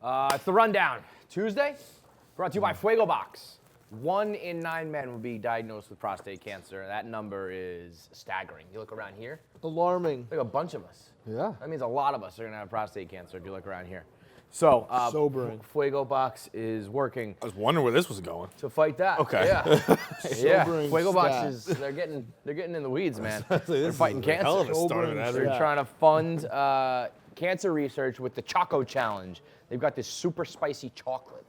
It's the rundown. Tuesday, brought to you by Fuego Box. 1 in 9 men will be diagnosed with prostate cancer. That number is staggering. You look around here. Alarming. Like a bunch of us. Yeah. That means a lot of us are going to have prostate cancer if you look around here. So, sobering. Fuego Box is working. I was wondering where this was going. To fight that. Okay. Yeah. Yeah. Sobering Fuego Box stat. is, they're getting in the weeds, man. This They're is fighting a cancer. hell of a start of that. They're trying to fund cancer research with the Choco Challenge. They've got this super spicy chocolate.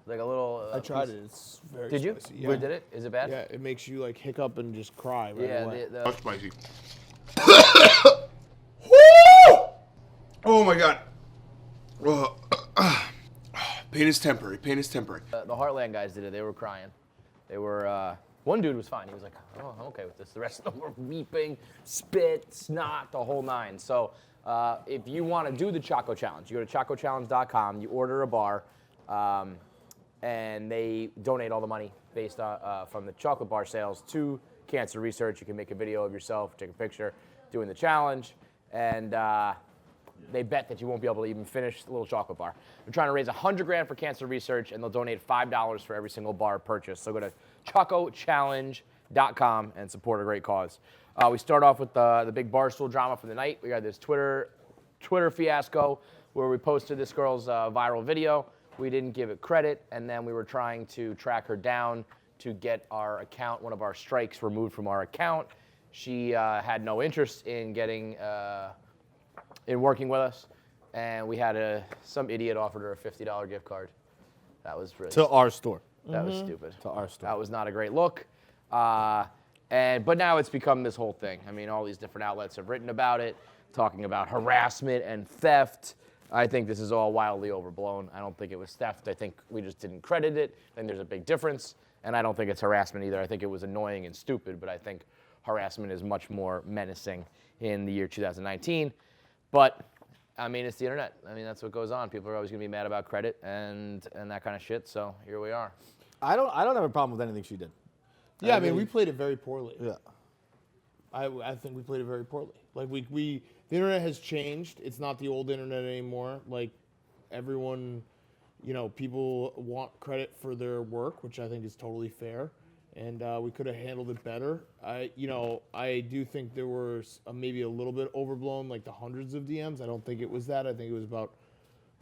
Like a little. I tried it. It's very Did you? spicy. You did it? Is it bad? Yeah, it makes you like hiccup and just cry right away. Yeah. That's spicy. Woo! Oh my god. Pain is temporary. Pain is temporary. The Heartland guys did it. They were crying. They were. One dude was fine. He was like, "Oh, I'm okay with this." The rest of them were weeping, spit, snot, the whole nine. So, if you want to do the Choco Challenge, you go to chocochallenge.com. You order a bar, and they donate all the money based on from the chocolate bar sales to cancer research. You can make a video of yourself, take a picture, doing the challenge, and they bet that you won't be able to even finish the little chocolate bar. They're trying to raise $100,000 for cancer research, and they'll donate $5 for every single bar purchase. So go to chocochallenge.com and support a great cause. We start off with the big Barstool drama for the night. We got this Twitter fiasco where we posted this girl's viral video. We didn't give it credit, and then we were trying to track her down to get our account, one of our strikes, removed from our account. She had no interest in getting in working with us, and we had some idiot offered her a $50 gift card. That was really To our store. That was stupid. To our store. That was not a great look. But now it's become this whole thing. I mean, all these different outlets have written about it, talking about harassment and theft. I think this is all wildly overblown. I don't think it was theft. I think we just didn't credit it. I think there's a big difference. And I don't think it's harassment either. I think it was annoying and stupid, but I think harassment is much more menacing in the year 2019. But, I mean, it's the internet. I mean, that's what goes on. People are always going to be mad about credit and that kind of shit, so here we are. I don't have a problem with anything she did. Yeah, I mean, we played it very poorly. Yeah. I think we played it very poorly. Like the internet has changed. It's not the old internet anymore. Like everyone, people want credit for their work, which I think is totally fair. And we could have handled it better. I do think there was maybe a little bit overblown, like the hundreds of DMs. I don't think it was that. I think it was about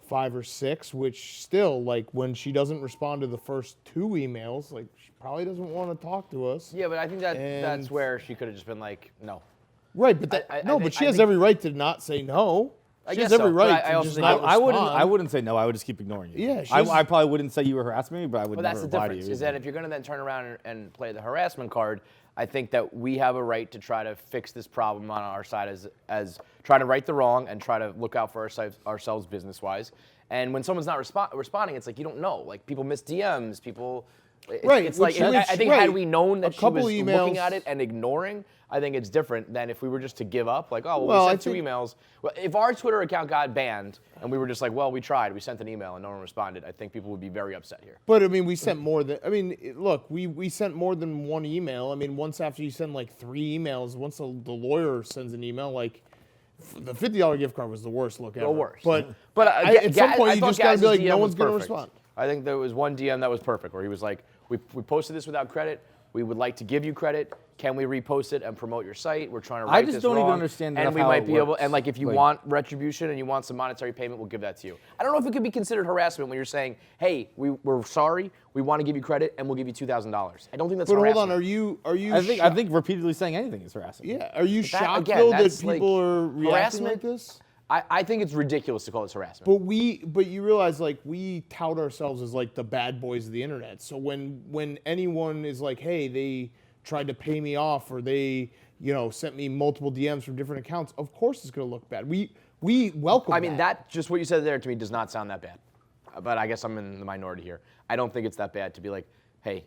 5 or 6, which still, like, when she doesn't respond to the first 2 emails, like, she probably doesn't want to talk to us. Yeah, but I think that's where she could have just been like, no. Right, but but she has every right to not say no. She has every right to just not respond. I wouldn't say no. I would just keep ignoring you. Yeah, I probably wouldn't say you were harassing me, but I would Well, never that's the reply to difference, you. is that if you're going to then turn around and play the harassment card, I think that we have a right to try to fix this problem on our side as try to right the wrong and try to look out for ourselves business-wise. And when someone's not responding, it's like you don't know. Like, people miss DMs, people... Right. It's like, I think had we known that she was looking at it and ignoring, I think it's different than if we were just to give up. Like, oh, well, we sent 2 emails. Well, if our Twitter account got banned and we were just like, well, we tried, we sent an email and no one responded, I think people would be very upset here. But, I mean, we sent more than... I mean, look, we sent more than 1 email. I mean, once after you send, like, 3 emails, once the lawyer sends an email, like... The $50 gift card was the worst look ever. The worst. But at some point, you just got to be like, no one's going to respond. I think there was one DM that was perfect, where he was like, we posted this without credit. We would like to give you credit. Can we repost it and promote your site? We're trying to write this wrong. I just don't even understand and we how might it be works. able, and like if you want retribution and you want some monetary payment, we'll give that to you. I don't know if it could be considered harassment when you're saying, hey, we're sorry, we want to give you credit, and we'll give you $2,000. I don't think that's harassment. But hold on, are you? I think repeatedly saying anything is harassment. Yeah. Are you shocked again, though that that's people like are reacting harassment? like this? I think it's ridiculous to call this harassment. But you realize, like, we tout ourselves as like the bad boys of the internet. So when anyone is like, hey, they tried to pay me off, or they sent me multiple DMs from different accounts, of course it's going to look bad. We welcome. I mean, that just what you said there to me does not sound that bad. But I guess I'm in the minority here. I don't think it's that bad to be like, hey,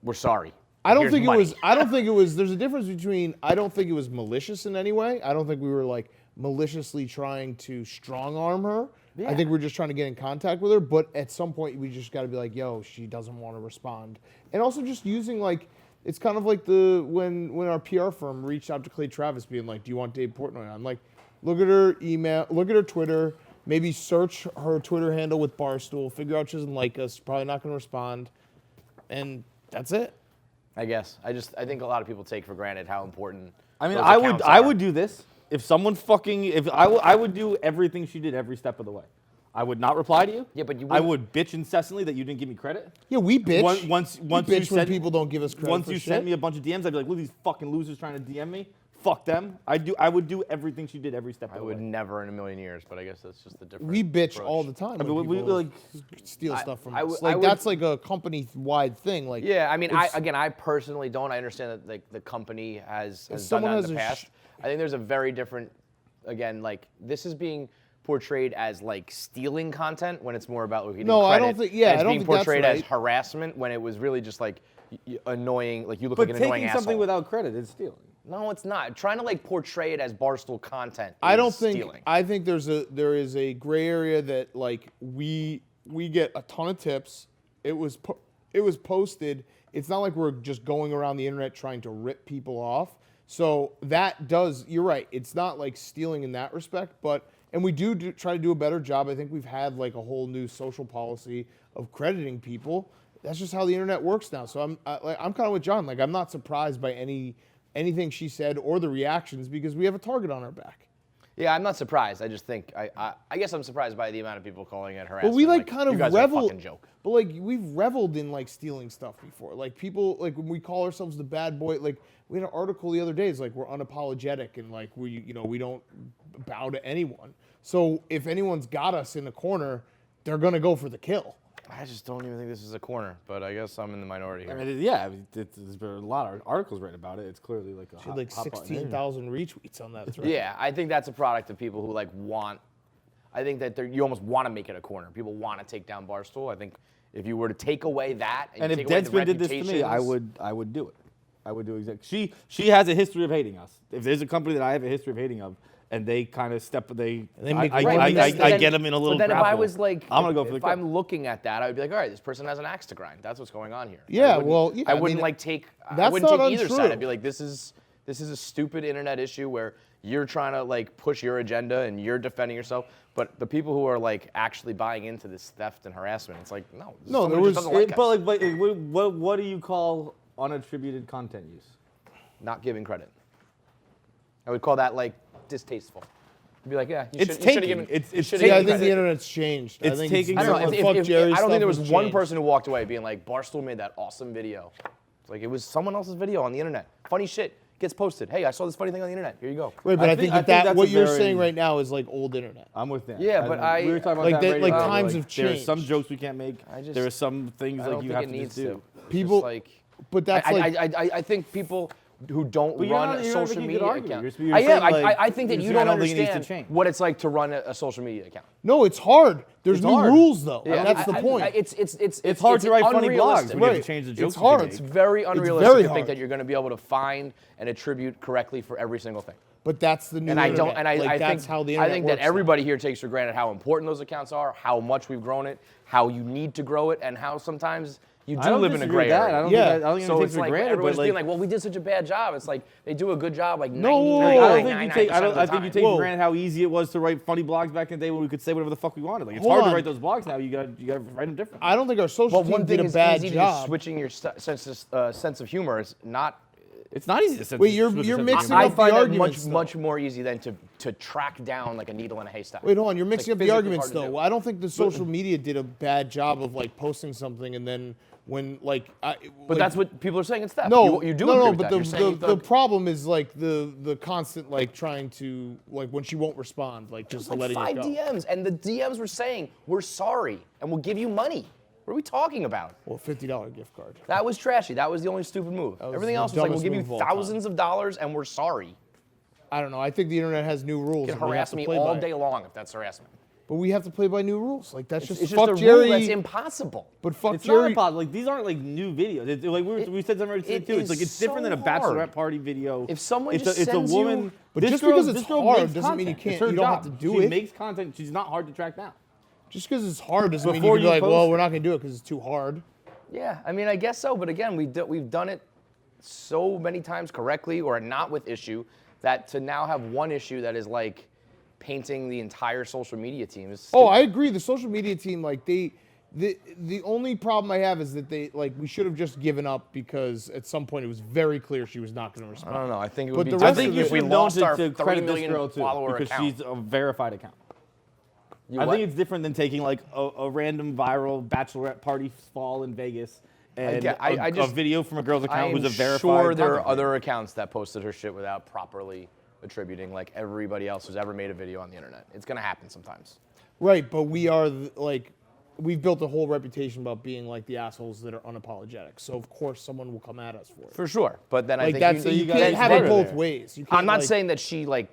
we're sorry. I don't think it was. There's a difference between. I don't think it was malicious in any way. I don't think we were like maliciously trying to strong arm her. Yeah. I think we're just trying to get in contact with her. But at some point, we just got to be like, yo, she doesn't want to respond. And also just using like, it's kind of like when our PR firm reached out to Clay Travis, being like, do you want Dave Portnoy on? Like, look at her email, look at her Twitter. maybe search her Twitter handle with Barstool, figure out she doesn't like us, probably not going to respond, and that's it. I guess. I think a lot of people take for granted how important. I mean, those I accounts I are. would do this if someone fucking I would do everything she did every step of the way. I would not reply to you. Yeah, but you I wouldn't- would bitch incessantly that you didn't give me credit. Yeah, we bitch. Once we you bitch when send people don't give us credit Once for you shit. sent me a bunch of DMs, I'd be like, look, these fucking losers trying to DM me. Fuck them. I would do everything she did every step I of the would way. never in a million years, but I guess that's just the difference. We bitch all the time. I mean, when we people like steal stuff from I us. would- Like I would- that's like a company-wide thing. Like Yeah, I mean, it's- I personally don't. I understand that like the company has done someone that has in the a past. I think there's a very different, again, like this is being portrayed as like stealing content when it's more about getting No, credit. I don't think- yeah, and it's I don't being think that's portrayed as right. harassment when it was really just like annoying. Like you look but like an annoying taking asshole. something without credit is stealing. No, it's not. Trying to like portray it as Barstool content. I don't is think. stealing. I think there is a gray area that like we get a ton of tips. It was posted. It's not like we're just going around the internet trying to rip people off. So that does. You're right. It's not like stealing in that respect, but and we do try to do a better job. I think we've had like a whole new social policy of crediting people. That's just how the internet works now. So I'm kind of with John. Like I'm not surprised by anything she said or the reactions because we have a target on our back. Yeah, I'm not surprised. I just think I guess I'm surprised by the amount of people calling it harassment. But we like you kind of guys are a revel. fucking joke. But like we've reveled in like stealing stuff before. Like people like when we call ourselves the bad boy. Like we had an article the other day. It's like we're unapologetic and like we don't bow to anyone. So if anyone's got us in a corner, they're gonna go for the kill. I just don't even think this is a corner, but I guess I'm in the minority here. I mean, yeah, there's been a lot of articles written about it. It's clearly like a She had like 16,000 retweets on that thread. Yeah, I think that's a product of people who like want. I think that you almost want to make it a corner. People want to take down Barstool. I think if you were to take away that, And you if take away the Deadspin did this to me, I reputations- would do it. I would do exactly. She has a history of hating us. If there's a company that I have a history of hating of, and they kind of make I Right, get them in a little. But then if crap I hole. was like, I'm gonna go for the if kill. I'm looking at that, I would be like, all right, this person has an axe to grind. That's what's going on here. Yeah, I wouldn't- well, yeah, I I wouldn't mean, like take. I that's wouldn't not take either untrue. side. I'd be like, this is a stupid internet issue where you're trying to like push your agenda and you're defending yourself. But the people who are like actually buying into this theft and harassment, it's like, no, this is No, someone there who just was- doesn't like us. but what do you call unattributed content use? Not giving credit. I would call that like distasteful. I'd be like, yeah, you It's should have taking. given. It's you should've Yeah, I given think the credit. internet's changed. I It's think taking I don't know. the If, fuck if, Jerry I don't think there stuff was has one changed. person who walked away being like, Barstool made that awesome video. It's like it was someone else's video on the internet. Funny shit gets posted. Hey, I saw this funny thing on the internet. Here you go. Right, but I think that that's what a you're very- saying right now is like old internet. I'm with that. Yeah, but we were talking about Like that that- right like now, times have There are some changed. jokes we can't make. There are some things I like don't you think have it to needs just do. to. People- Just like, But that's like I think people who don't But you're run not- a you're not social making a good media argument. account. You're I am. saying, like, I think that you're you saying, don't I don't think it needs to understand change. what it's like to run a social media account. no, it's hard. There's It's new hard. rules though. Yeah, That's the point. It's hard to write funny blogs unrealistic. when you have Right. to change the It's jokes. you hard. make. It's very unrealistic very to think hard. that you're going to be able to find and attribute correctly for every single thing. But that's the new And I internet. don't, and I, like, I that's think, how the I internet think that works now. everybody here takes for granted how important those accounts are, how much we've grown it, how you need to grow it, and how sometimes you I do don't live in a disagree gray with that. area. I don't Yeah. think I don't think So anything it's for like granted, everyone's but being like, well, we did such a bad job. It's like they do a good job like No, 99, I don't think you take. I 99% of think the you time. take Whoa. for granted how easy it was to write funny blogs back in the day when we could say whatever the fuck we wanted. Like it's Hold hard on. to write those blogs now. You got to write them different. I don't think our social But team one did thing a is bad easy to job. switching your sense of humor is not. It's not easy to say. Wait, you're mixing I up the find that arguments, though. much more easy than to track down like a needle in a haystack. Wait, hold on. You're mixing up the physically arguments hard to though. do. I don't think the social media did a bad job of like posting something and then when like. But that's what people are saying. It's theft. No, you do no, agree no. with But that. the You're saying the problem is like the constant like trying to like when she won't respond, like just like letting 5 it go. DMs, and the DMs were saying we're sorry and we'll give you money. What are we talking about? Well, $50 gift card. That was trashy. That was the only stupid move. was Everything the else was like we'll dumbest give you move of all time. thousands of dollars and we're sorry. I don't know. I think the internet has new rules. You can and we have harass to me play all by day it. long if that's harassment. But we have to play by new rules. Like that's It's just just fuck a Jerry. rule that's impossible. But fuck It's Jerry. not impossible. Like these aren't like new videos. Like we said something it too. It's like is it's different than a so bachelorette hard. party video. If someone it's just a sends woman. you- But this just girl, because it's this girl hard makes doesn't mean you content. can't- It's her you don't have job. to do she it. makes content. She's not hard to track down. Just because it's hard doesn't mean you Before can be you like, post well, it. we're not gonna do it because it's too hard. Yeah, I mean, I guess so. But again, we've done it so many times correctly or not with issue that to now have one issue that is like painting the entire social media team is Oh, I agree. The social media team, like the only problem I have is that we should have just given up because at some point it was very clear she was not going to respond. I don't know. I think it would But be the different rest I think of you it- if we should have known lost our to 3 credit this million girl too, follower because account. she's a verified account. You I what? think it's different than taking like a random viral bachelorette party fall in Vegas and I a just- video from a girl's account I'm who's a verified. sure there are content other accounts that posted her shit without properly attributing, like everybody else who's ever made a video on the internet. It's gonna happen sometimes. Right, but we are we've built a whole reputation about being like the assholes that are unapologetic. So of course someone will come at us for it. For sure, but then I Like think that's you gotta can't be have it smarter both there. ways. You I'm can't, not like- saying that she like.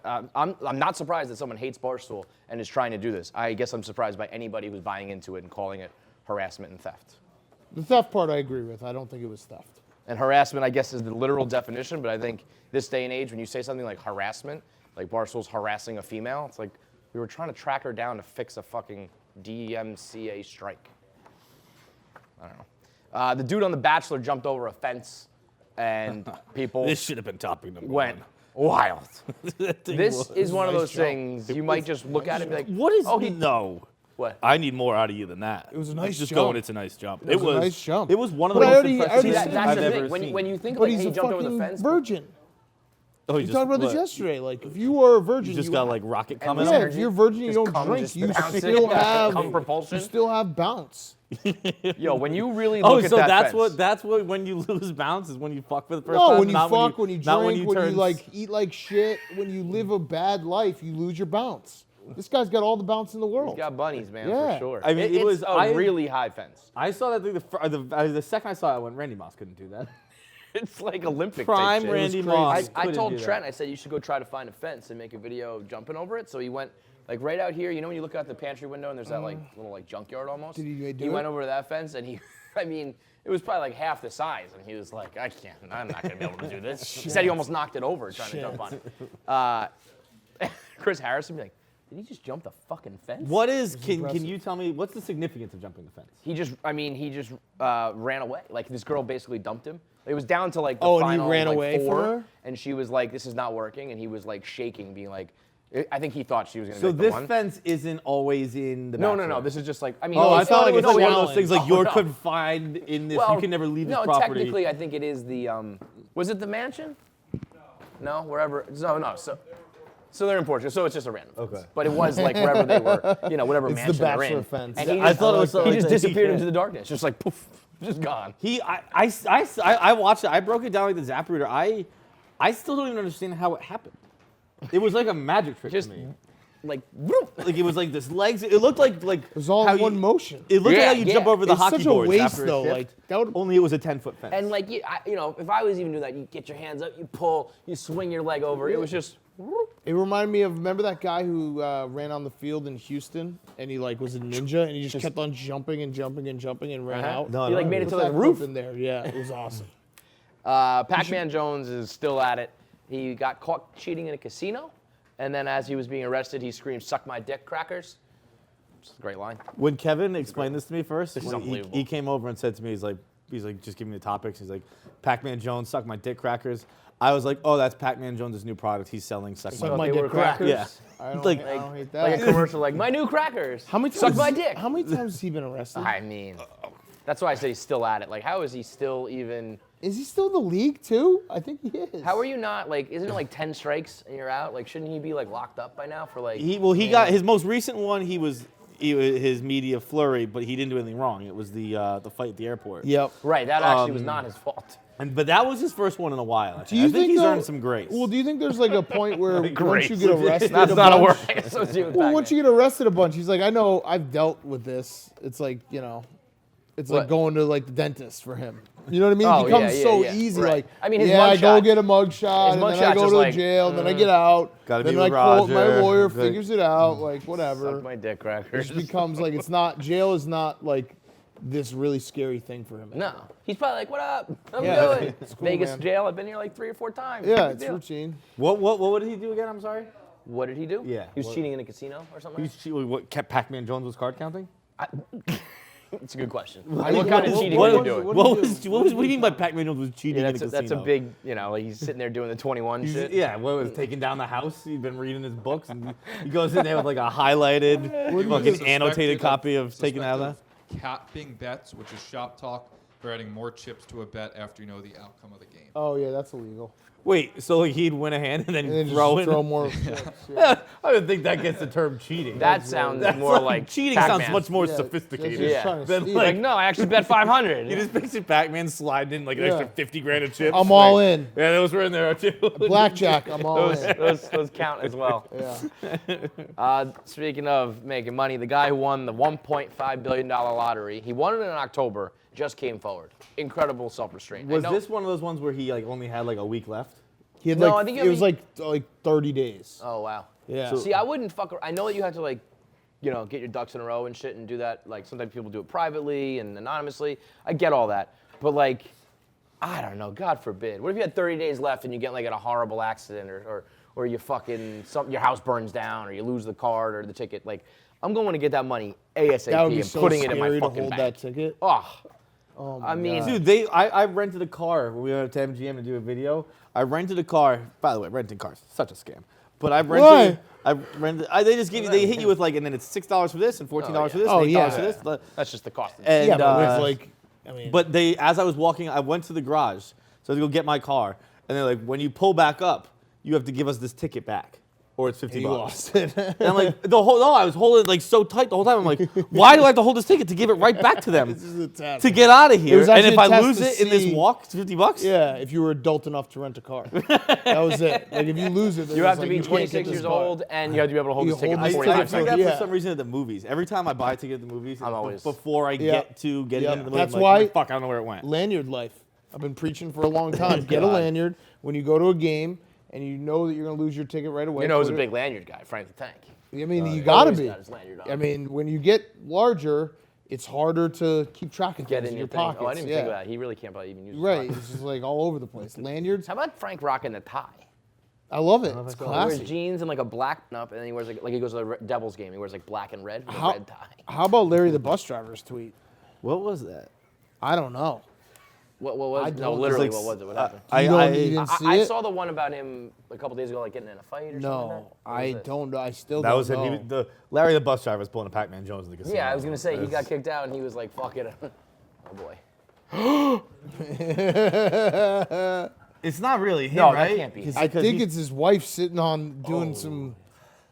I'm not surprised that someone hates Barstool and is trying to do this. I guess I'm surprised by anybody who's buying into it and calling it harassment and theft. the theft part I agree with. I don't think it was theft. And harassment, I guess, is the literal definition, but I think this day and age, when you say something like harassment, like Barstool's harassing a female, it's like we were trying to track her down to fix a fucking DMCA strike. I don't know. The dude on The Bachelor jumped over a fence, and people This should have been topic number went one. wild. That thing This was- is one of nice those jump. things you might just look at it and be like, What is? oh, he No. What? I need more out of you than that. It was a Let's nice just jump. go and it's a nice jump. It was a nice jump. It was one of the But I most already- I impressive already See, things said that's I've the ever thing. seen. When you think But like, he's hey, he a jumped over the fucking fence. virgin. Oh, We talked about this yesterday. Like if you were a virgin, You just you got like rocket coming yeah, up. if you're a virgin, you Just don't cum, drink. just You bouncing, still have cum propulsion. You still have bounce. Yo, when you really Oh, look at so that that's fence, that's what when you lose bounce is when you fuck for the first No, time. when you not fuck, when you not drink, when you turn- like eat like shit, when you live a bad life, you lose your bounce. This guy's got all the bounce in the world. he's got bunnies, man, Yeah. for sure. I mean, it it's was- a really high fence. I saw that thing the second I saw it, I went, Randy Moss couldn't do that. It's like Olympic Prime type shit. Randy It was Moss. crazy. I couldn't told do that. Trent, I said you should go try to find a fence and make a video of jumping over it. So he went like right out here. You know when you look out the pantry window and there's that like little like junkyard almost. Did he do He it? went over to that fence and he, I mean, it was probably like half the size, and he was like, I'm not gonna be able to do this. He said he almost knocked it over trying to jump on it. Chris Harrison be like, did he just jump the fucking fence? What is? Can you tell me what's the significance of jumping the fence? He just ran away. Like this girl basically dumped him. It was down to like the Oh, and he final ran like, away from 4, her? and she was like, "This is not working," and he was like shaking, being like, "I think he thought she was gonna So make the this one." fence isn't always in the. No. Bachelor. This is just like I mean. Oh, I it's thought not- like It's it's like a one of those things like Oh, you're no. confined in this. Well, you can never leave this no, property. technically, I think it is the. Was it the mansion? No, wherever. No. So they're in Portugal. So it's just a random. Fence. Okay. But it was like wherever they were, whatever It's the mansion they're Bachelor in. fence. And he I just, thought it was he something just like that. disappeared Yeah. into the darkness, just like poof, just gone. I watched it. I broke it down like the Zap Reader. I still don't even understand how it happened. It was like a magic trick Just to me. like. whoop. Like it was like this legs. It looked like It was all how in one you- motion. It looked Yeah, like how you yeah. jump over the It's hockey such a boards waste, after a though, shift. like, that would- only it was a 10-foot fence. And like, if I was even doing that, you get your hands up, you pull, you swing your leg over. It was just. It reminded me of remember that guy who ran on the field in Houston and he like was a ninja and he just kept on jumping and jumping and jumping and ran out. No, He like made it Put to the that roof. clip in there. Yeah, it was awesome. Pac-Man Jones is still at it. He got caught cheating in a casino, and then as he was being arrested, he screamed, "Suck my dick, crackers." It's a great line. When Kevin explained this to me first, This is when unbelievable. he came over and said to me, he's like, just give me the topics. He's like, Pac-Man Jones, suck my dick crackers. I was like, oh, that's Pac-Man Jones' new product. He's selling suck Suck my my they dick were crackers. Yeah. I don't, Like- I don't hate that. Like a commercial, like my new crackers. How many times? Suck my dick. How many times has he been arrested? I mean, that's why I say he's still at it. Like, how is he still even? Is he still in the league too? I think he is. How are you not like? Isn't it like 10 strikes and you're out? Like, shouldn't he be like locked up by now for like? He got his most recent one. He was his media flurry, but he didn't do anything wrong. It was the fight at the airport. Yep. Right. That actually was not his fault. But that was his first one in a while. I Do you think he's though- earned some grace. Well, do you think there's like a point where once Grace. you get arrested, That's a not a bunch- word I associate with Well, Pac-Man. once you get arrested a bunch, he's like, I know I've dealt with this. It's like, it's like What? going to like the dentist for him. You know what I mean? Oh, It becomes yeah, so yeah. easy. Right. Like, I mean, his yeah, I go mugshot- get a mugshot, his and then I mugshot go just to like, jail, and then I get out. Gotta then be I with call my Roger. lawyer, Like- figures it out, like whatever. Suck my dick, It crackers. just becomes like it's not jail is not like this really scary thing for him. No, he's probably like, "What up? I'm Yeah. doing It's cool, Vegas man. jail. I've been here like 3 or 4 times. Yeah, Big it's deal." routine. what did he do again? I'm sorry. What did he do? Yeah, he was what- cheating in a casino or something. What kept Pac-Man Jones was card counting? It's a good question. What kind of cheating were you doing? What do you mean by Pac-Man Jones was cheating in a casino? That's a big, like he's sitting there doing the 21 shit. Yeah, what was taking down the house? He'd been reading his books, and he goes in there with like a highlighted, fucking annotated copy of taking out that. Capping bets, which is shop talk for adding more chips to a bet after you know the outcome of the game. Oh yeah, that's illegal. Wait, so like he'd win a hand and then, And then throw just in? throw more. Yeah. I don't think that gets the term cheating. That sounds more like cheating Pac-Man. sounds much more Yeah, sophisticated. that's just Yeah. trying to Then, steal. like, Like, no, I actually bet 500. You just picture Pac-Man sliding in like an Yeah. extra 50 grand of chips. I'm all in. Yeah, those were in there too. Blackjack, I'm all in. those count as well. Yeah. Speaking of making money, the guy who won the $1.5 billion lottery, he won it in October, just came forward. Incredible self-restraint. Was I know- this one of those ones where he like only had like a week left? He had No, like I think it was like 30 days. Oh, wow. Yeah. See, I wouldn't fuck around. I know that you have to, like, get your ducks in a row and shit and do that. Like, sometimes people do it privately and anonymously. I get all that. But, like, I don't know. God forbid. What if you had 30 days left and you get, like, in a horrible accident or you fucking, your house burns down or you lose the card or the ticket? Like, I'm going to get that money ASAP That would be and so putting it in my scary to fucking hold bank. that ticket. Oh, I mean, Dude, I rented a car when we went to MGM to do a video. I rented a car. By the way, renting cars, such a scam. But I rented. They just give you. They hit you with like, and then it's $6 for this and $14 for this, Oh, and $8 yeah. for this. that's just the cost. Of it. And Yeah, but it's like, I mean, but as I was walking, I went to the garage, so I had to go get my car, and they're like, when you pull back up, you have to give us this ticket back, or it's $50. you lost it. And I'm like, I was holding it like so tight the whole time. I'm like, why do I have to hold this ticket to give it right back to them This is a test. to get out of here? was And actually if a I test lose to it in this see- walk, it's $50. Yeah, if you were adult enough to rent a car. That was it. Like if you lose it, then You it's have to like, be you can't 26 get this years car. old and you have to be able to hold You this ticket hold for this I 45 do seconds. that Yeah. for some reason at the movies. Every time I buy a ticket at the movies, I'm always- before I get to get Yep. into the movie, That's I'm like, why- fuck, I don't know where it went. Lanyard life. I've been preaching for a long time. Get a lanyard when you go to a game and you know that you're going to lose your ticket right away. You know, who's a put it- big lanyard guy, Frank the Tank. I mean, you got to Always be. got his lanyard on. I mean, when you get larger, it's harder to keep track of Get things in in your your thing. pockets. Oh, I didn't even yeah. think of that. He really can't probably even use his Right, pockets. it's just like all over the place. Lanyards, How about Frank rocking the tie? I love it. It's He wears classy. jeans and like a black up, and then he wears like he goes to the Devils game. He wears like black and red with a red tie. How about Larry the bus driver's tweet? What was that? I don't know. What was? I No, don't- literally, It's like, what was it? What happened? You didn't see I it? saw the one about him a couple days ago, like getting in a fight or something. No, like that. What I was it? don't know. I still That don't was him. know. Larry the bus driver was pulling a Pac-Man Jones in the casino. Yeah, I was gonna say he got kicked out, and he was like, "Fuck it." Oh boy. It's not really him, No, right? that can't be. I think it's his wife sitting on doing some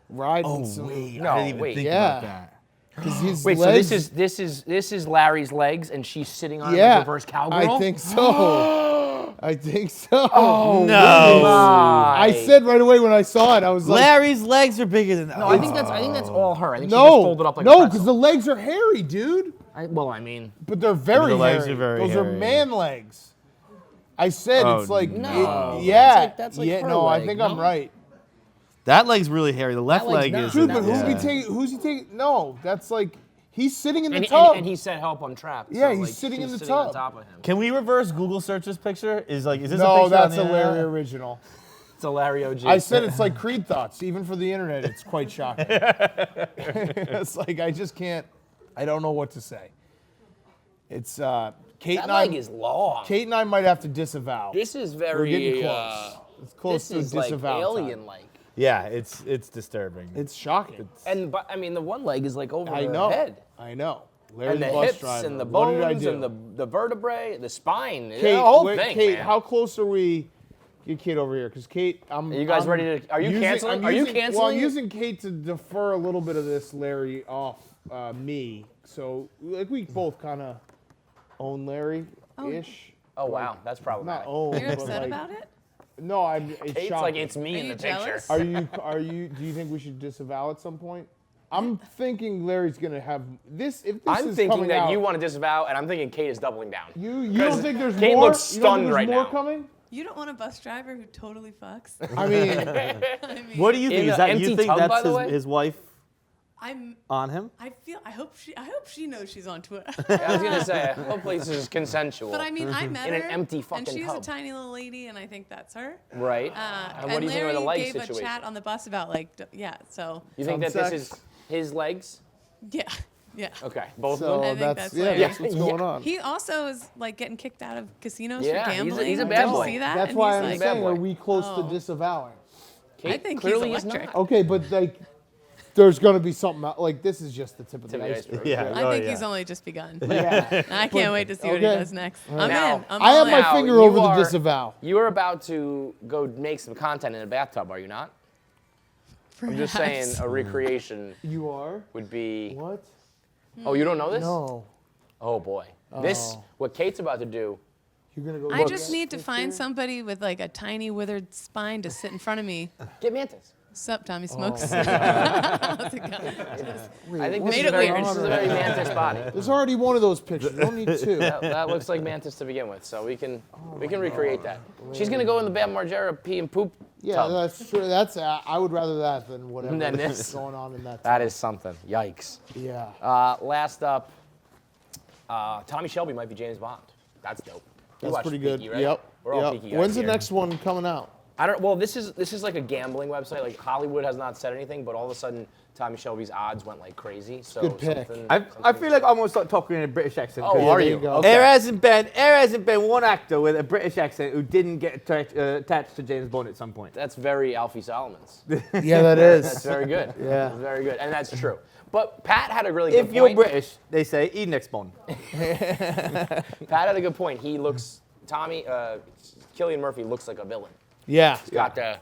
riding some. No, I didn't even wait. think Yeah. about that. Because his Wait, legs, so this is Larry's legs, and she's sitting on yeah, a reverse cowgirl. I think so. I think so. Oh No. I said right away when I saw it, I was like, Larry's legs are bigger than that. No, I think that's all her. I think she just no, folded up like a no, pretzel. because the legs are hairy, dude. Well, I mean, But they're very The legs hairy. are very Those are hairy. man legs. I said Oh, it's like, no. yeah, That's like yeah. her No, I leg, think no? I'm right. That leg's really hairy. The left That leg's leg not. is. Dude, but Yeah. who's he taking? No, that's like he's sitting in the and, tub. and he said, "Help, I'm trapped." Yeah, so, he's like, sitting she's in the sitting on tub. top of him. Can we reverse Google search this picture? Is this a picture? no, on that's the a Larry internet? original. It's a Larry OG. I said it's like Creed thoughts. Even for the internet, it's quite shocking. It's like I just can't. I don't know what to say. It's Kate that and I. leg is long. Kate and I might have to disavow. This is We're very. getting close. It's close This to is like disavow alien-like. Yeah, it's disturbing. It's shocking. And but I mean, the one leg is like over I her know. head. I know. Larry And the bus hips driver. and the What did I bones do? and the vertebrae, the spine, Kate, the whole wait, thing, Kate, man. how close are we? Get Kate over here, because Kate, I'm. Are you guys I'm ready to? Are you using- canceling? I'm Are you using- canceling? Well, I'm using Kate to defer a little bit of this Larry off me. So like we both kind of own Larry-ish. Oh wow, that's Not problematic. own. You're but upset like, about it? No, it's It's shocking. like it's me Are in you the picture. jealous? Are you? Do you think we should disavow at some point? I'm thinking Larry's gonna have this. If this I'm is thinking coming that out, you want to disavow, and I'm thinking Kate is doubling down. You don't think there's Kate more? looks You don't think stunned there's right more now. coming? You don't want a bus driver who totally fucks? I mean, I mean, What do you think? In Is the that empty you think tub, by that's the way? his wife I'm. on him? I hope she knows she's onto it. I was gonna say, hopefully this is consensual. But I mean, I met In her. an empty and fucking she's tub. a tiny little lady, and I think that's her. Right. And what do you think Larry about the leg gave situation? a chat on the bus about like, yeah. So You think that Some this is his legs? yeah. Yeah. Okay, both So of I them. think that's that's yeah, Larry. that's what's going on. He also is like getting kicked out of casinos Yeah, for he's a- gambling. he's a Did bad you boy. see that? That's And why he's I'm like, bad saying, boy. are we close Oh. to disavowing? I think Clearly he's he's electric. not. Okay, but like, there's gonna be something else. Like, this is just the tip of Tip the of the iceberg. iceberg. Yeah. I Oh, think yeah. he's only just begun. Yeah. I can't wait to see what he okay. does next. Right. I'm Now, in. I'm I all have in. my Now, finger you over the are- disavow. You are about to go make some content in a bathtub, are you not? I'm just saying Perhaps. a recreation You are? would be. What? Oh, you don't know this? No. Oh boy. This Oh. what Kate's about to do. You're gonna go. I look just at need to this find here? somebody with like a tiny withered spine to sit in front of me. Get Mantis. Sup, Tommy Smokes? Oh. How's it going? I think what's this is it very, weird. this is a very Mantis body. There's already one of those pictures. You don't need two. That looks like Mantis to begin with, so we can recreate that. She's gonna go in the Bam Margera pee and poop Yeah, tub. that's true. That's I would rather that than whatever Than is this? going on in that. That is something. Yikes. Yeah. Last up, Tommy Shelby might be James Bond. That's dope. You That's watched pretty good. Peaky, right? Yep. We're all Yep. Peaky guys When's the here. next one coming out? I don't. Well, this is like a gambling website. Like Hollywood has not said anything, but all of a sudden Tommy Shelby's odds went like crazy. So Good pick. I feel like I'm gonna start talking in a British accent. Oh, 'cause are there you? you go. Okay. There hasn't been one actor with a British accent who didn't get attached to James Bond at some point. That's very Alfie Solomons. Yeah, that That's is. very good. Yeah. That's very good, and that's true. But Pat had a really good If you're point. British, they say eat next Bond. Pat had a good point. He looks Killian Murphy looks like a villain. Yeah. He's got the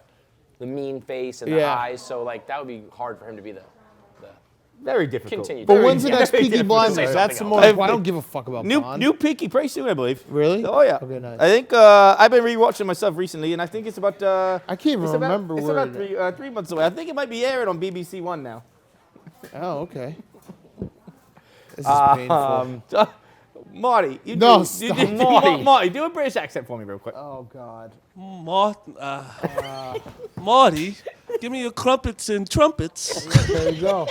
mean face and the Yeah. eyes, so like that would be hard for him to be the Very difficult. continue. But Very- when's the next very Peaky difficult to say Blinders? something That's some else. more. I don't give a fuck about Bond. New Peaky pretty soon, I believe. Really? Oh yeah. Okay, nice. I think I've been rewatching myself recently, and I think it's about. I can't even it's about- remember It's where about 3 months away. I think it might be aired on BBC One now. Oh, okay. This is painful. Marty, you No, do, stop. Marty, do a British accent for me real quick. Oh God. Marty, give me your crumpets and trumpets. There you go.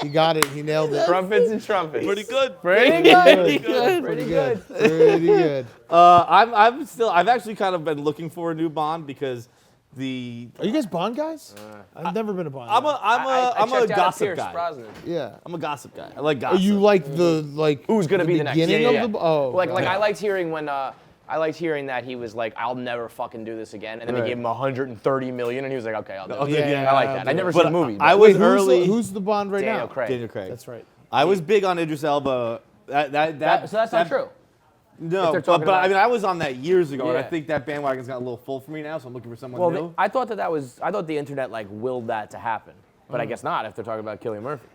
He got it. He nailed it. Trumpets and trumpets. Pretty good. Pretty Pretty good. Pretty good. Pretty good. I've actually kind of been looking for a new Bond because Are you guys Bond guys? I've never been a Bond. I'm guy. a checked out gossip Pierce guy. Brosnan. Yeah. I'm a gossip guy. I like Are gossip. you like the Who's gonna be the next? beginning Yeah. of the? Oh. Like God. I liked hearing when I liked hearing that he was like, I'll never fucking do this again, and then Right. they gave him 130 million, and he was like, okay, I'll do it. Yeah, I like that. I never seen But the movie. I but was Wait, who's early. who's the Bond right Daniel now? Craig. Daniel Craig. That's right. I was big on Idris Elba. So that's not true. No, they're but, talking but I about- mean, I was on that years ago, and I Yeah. think that bandwagon's got a little full for me now, so I'm looking for someone Well, new. I thought I thought the internet like willed that to happen, but I guess not if they're talking about Killian Murphy.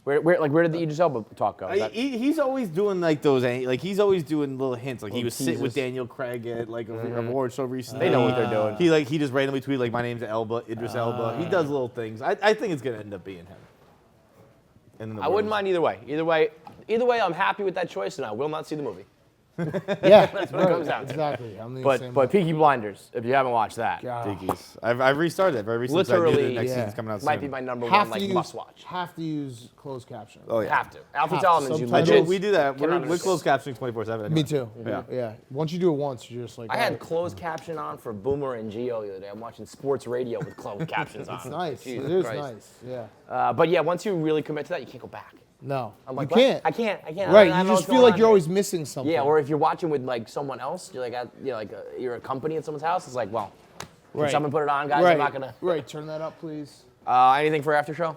Where did the Idris Elba talk go? Is that- He's always doing like those, like he's always doing little hints. Like he Little was sitting with teases. Daniel Craig at like a award show recently. They know what they're doing. He just randomly tweeted like, "My name's Elba, Idris Elba." He does little things. I think it's gonna end up being him. And then the I wouldn't world- mind either way. Either way, I'm happy with that choice, and I will not see the movie. Yeah. That's what it comes down to. Exactly. I'm the same But Peaky Blinders, if you haven't watched that, God. Dickies. I've restarted it very recently. so I knew the literally, next yeah. season's coming out might soon. be my number Have one to like use must watch. have to use closed caption. Oh yeah. Have to. Alfie Have to. Solomons, you Sometimes- I do. legit. We do that. cannot We're understand. closed captioning 24/7. Me too. Yeah. Yeah. Once you do it once, you're just like. I oh, had closed caption on for Boomer and Geo the other day. I'm watching sports radio with closed captions on. It's nice. Jesus it is Christ. nice. Yeah. But yeah, once you really commit to that, you can't go back. No. I'm like, you what? can't. I can't. Right. I don't You know just what's feel going like on you're here. always missing something. Yeah, or if you're watching with like someone else, you're like, you're a company at someone's house. It's like, well, can Right. someone put it on, guys? Right. I'm not gonna. Right. Turn that up, please. Anything for after show?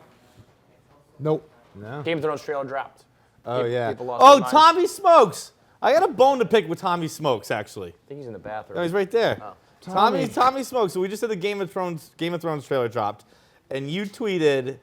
Nope. No. Game of Thrones trailer dropped. Oh yeah. people lost Oh, their minds. Tommy Smokes. I got a bone to pick with Tommy Smokes actually. I think he's in the bathroom. No, he's right there. Oh. Tommy Smokes. So we just had the Game of Thrones trailer dropped, and you tweeted,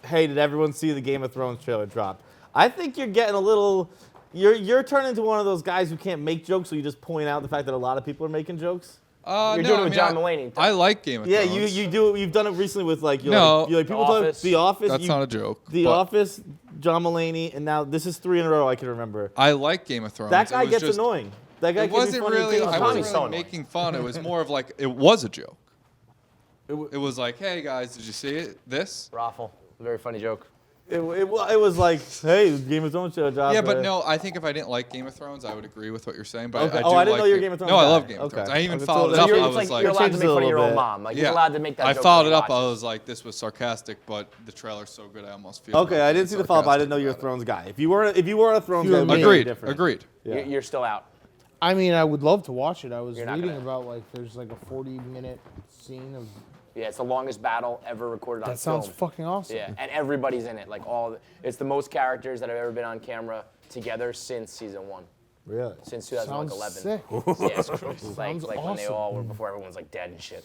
"Hey, did everyone see the Game of Thrones trailer drop?" I think you're getting a little. You're turning into one of those guys who can't make jokes, so you just point out the fact that a lot of people are making jokes. You're no, doing it I with mean, John Mulaney. I like Game of Yeah, Thrones. you do. You've done it recently with like No. you're like people The talk Office. The Office. That's not a joke. The but Office, John Mulaney, and now this is 3 in a row I can remember. I like Game of Thrones. That It guy was gets just- annoying. That guy It can be wasn't funny really. I occasionally. Tommy's wasn't so really annoying. making fun. It was more of like it was a joke. It was like, hey guys, did you see it? This? Raffle. Very funny joke. It was like, hey, Game of Thrones should drop. Yeah, but no, I think if I didn't like Game of Thrones, I would agree with what you're saying. But Okay. I do I didn't know like you were it. Game of Thrones No, I guy. love Game of Okay. Thrones. I even Okay, followed so it up. You're, I it's was like, you're allowed to changes make a fun of your little own bit. mom. Like yeah, you're allowed to make that I joke followed when it you up. watch I it. was like, this was sarcastic, but the trailer's so good. I almost feel. Okay, I didn't see the follow-up. I didn't know you were a sarcastic Thrones guy. If you were a Thrones You guy, and it would me. be very Agreed. different. Agreed. Yeah. You're still out. I mean, I would love to watch it. I was You're not reading gonna. about like there's like a 40-minute scene of. Yeah, it's the longest battle ever recorded on That sounds film. fucking awesome. Yeah, and everybody's in it. Like it's the most characters that have ever been on camera together since season 1. Really? Since Sounds 2011. sick. Yeah, it's like Sounds when they awesome. all were before everyone's like dead and shit.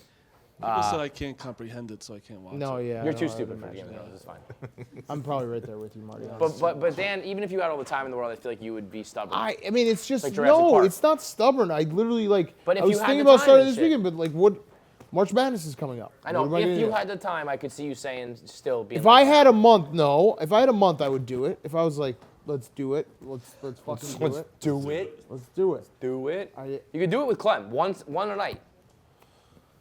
People said I can't comprehend it, so I can't watch No, it. yeah. You're no, too I'd stupid for imagine Game of that. Thrones. It's fine. I'm probably right there with you, Marty. honestly. But Dan, even if you had all the time in the world, I feel like you would be stubborn. I mean, it's just Like Jurassic no. Park. It's not stubborn. I literally like. But if I was you had thinking the about time starting and this shit. weekend, but like, what? March Madness is coming up. I know. What am If gonna you do? had the time, I could see you saying still being. If like I had a month, no. If I had a month, I would do it. If I was like, let's do it. Let's fucking do it. do it. Let's do it. Do it. I- You could do it with Clem. One a night.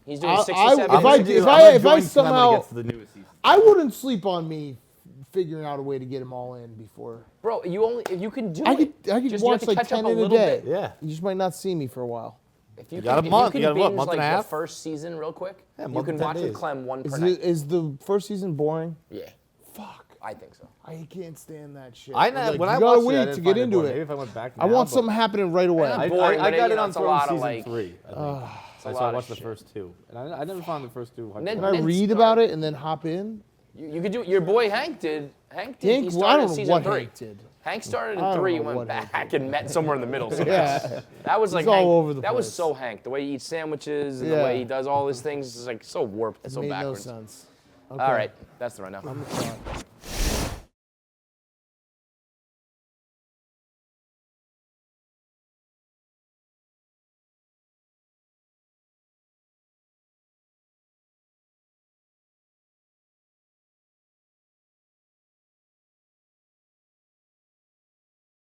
He's doing I- 67. if I- minutes. if I somehow- the newest season. I wouldn't sleep on me figuring out a way to get them all in before. Bro, you can do I it. could Just, you have watch to like catch 10 up in a little day. bit. Yeah. You just might not see me for a while. If you, got a can, month. If You you got can what, binge month like and a the half? first season real quick, Yeah, you month can and 10 watch with days. Clem one per Is, night. is the first season boring? Yeah, Fuck. I think so. I can't stand that shit. I Like, when you I gotta watched it, I wait didn't to find get it into boring. it. Maybe if I went back I now, want but something happening right away. I- I boring, but got you it know, on it's a lot from of, season like, 3. I think. a So lot I of watched the shit. first 2, and I never found the first 2. And then- Can I then read start- about it and then hop in? You could do. Your boy Hank did. Hank did. Hank, He well, I started don't know season what 3. Hank did. Hank started I in don't 3 know and went what Hank back and met somewhere in the middle. Yeah. That was like He's all Hank. over the That was place. so Hank. The way he eats sandwiches and the Yeah. way he does all his things is like so warped, so Made backwards. no sense. All right, that's the rundown. I'm sorry.